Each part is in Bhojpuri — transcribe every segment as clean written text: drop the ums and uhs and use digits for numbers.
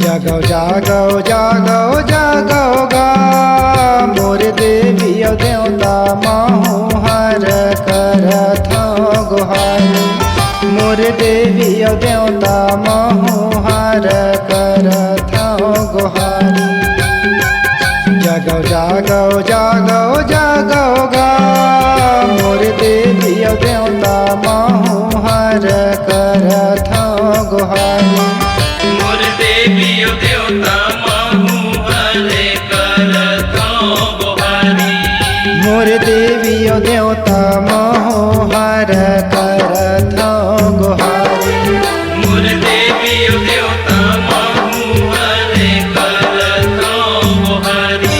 जागो जागो जागो जागो गा मोर देवी देवता महु हर करथ गुहारी। मोर देवी देवता महु हर करथ गुहारी। जागो जागो जागो जागो गा मोर देवी देवता महु हर करथ गुहारी। मोर देवी देवता महु हर करथ गुहारी। मोर देवी देवता महु हर करथ गुहारी। मोर देवी देवता महु हर करथ गुहारी।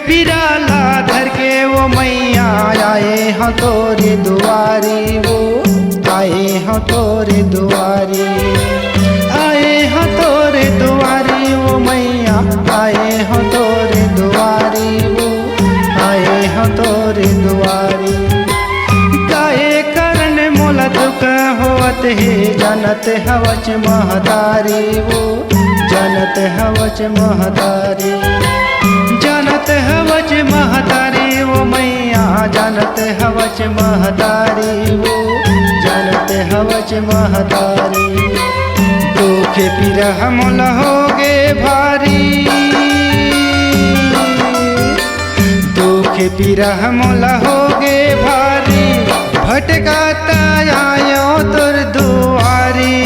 पिराला धर के वो मैया आए हैं तोरे दुआरी। वो आए हैं तोरे दुआरी। आए हैं तोरे दुआरी वो मैया आए हैं तोरे दुआरी। वो आए हैं तोरे दुआरी। गाए करण मोला दुख होत है जनत हवच महतारी। वो जनत हवच महतारी। जानत हवच महतारी वो मैया जानत हवच महतारी। वो जानत हवच महतारी। दुख पिरह मोल होगे भारी। दुख पिरह मोल होगे भारी। भटकाता आयो तुर दुआरी।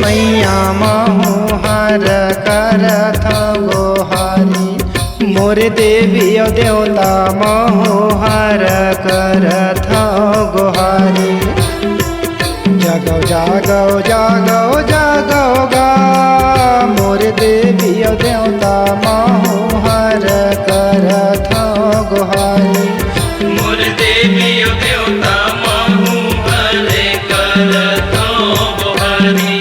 मैया महु हर करथ गुहारी। मोर देवी देवता महु हर करथ गुहारी। जागो जागो जागो जागो गा मोर देवी देवता महु हर करथ गुहारी। मोर देवी देवता महु हर करथ गुहारी।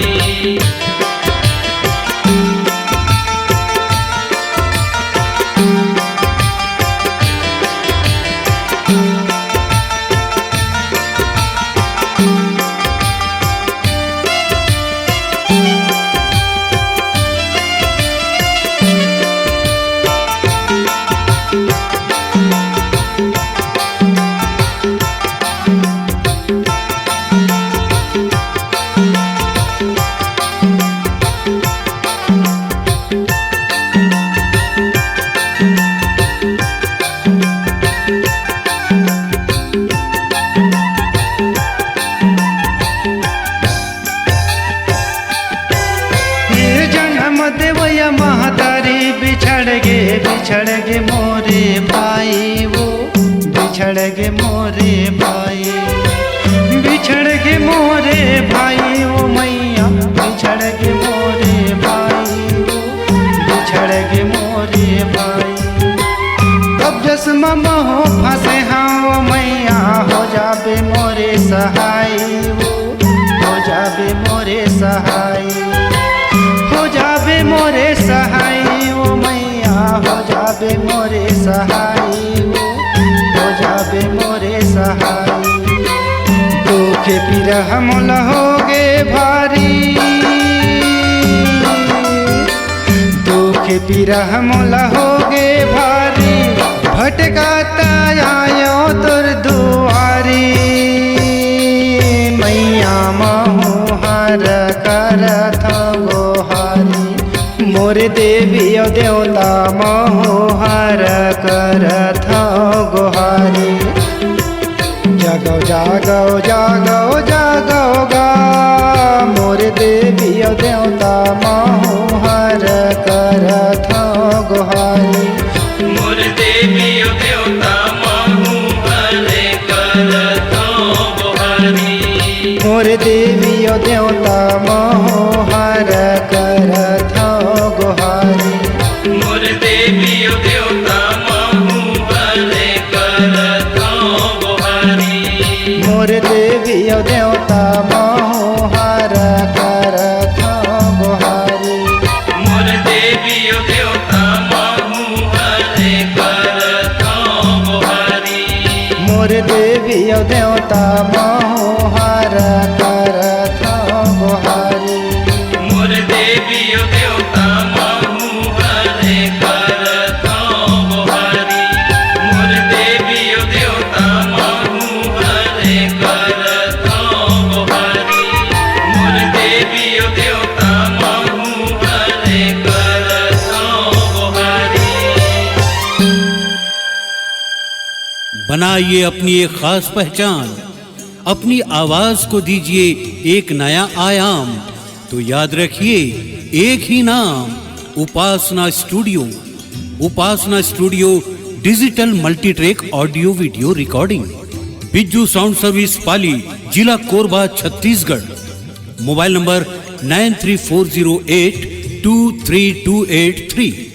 देवया महतारी बिछड़ गे मोरे भाई। वो बिछड़ गे मोरे भाई। बिछड़ गे मोरे भाई वो मैया बिछड़ गे मोरे भाई। वो बिछड़ गे मोरे भाई। अब जस्म महो फंसे हाँ मैया हो जाबे मोरे सहाय। वो हो जाबे मोरे सहाय। हो जाबे मोरे सहाय वो मैया हो जाबे मोरे सहाय। वो हो जाबे मोरे सहाय। दुख पिरह मोल होगे भारी। दुख पिरह मोल होगे भारी। भटकाता आयो तुर दुआरी। मैया महु हर करथ गुहारी। मोर देवी देवता महु हर करथ गुहारी। जागो जागो जागो जागो गा मोर देवी देवता महु हर करथ गोहारी मोर देवी देवता महु हरे करथ गोहारी मोर देवी देवता महु हर करथ गोहारी मोर देवी देवता महु हरे करथ गोहारी मोर देवी देवता महु हर करथ गोहारी मोर देवी देवता महु हरे करथ गोहारी मोर देवी देवता महु हर करथ गोहारी मोर देवी देवता महु हरे करथ गोहारी मोर देवी देवता महु हरे करथ गोहारी मोर देवी देवता महु हरे करथ गोहारी। बनाइए अपनी एक खास पहचान, अपनी आवाज को दीजिए एक नया आयाम। तो याद रखिए एक ही नाम, Upasana studio. Upasana studio digital multitrack audio video recording, Bijju sound service Pali, जिला कोरबा, छत्तीसगढ़। Mobile number 9340823283।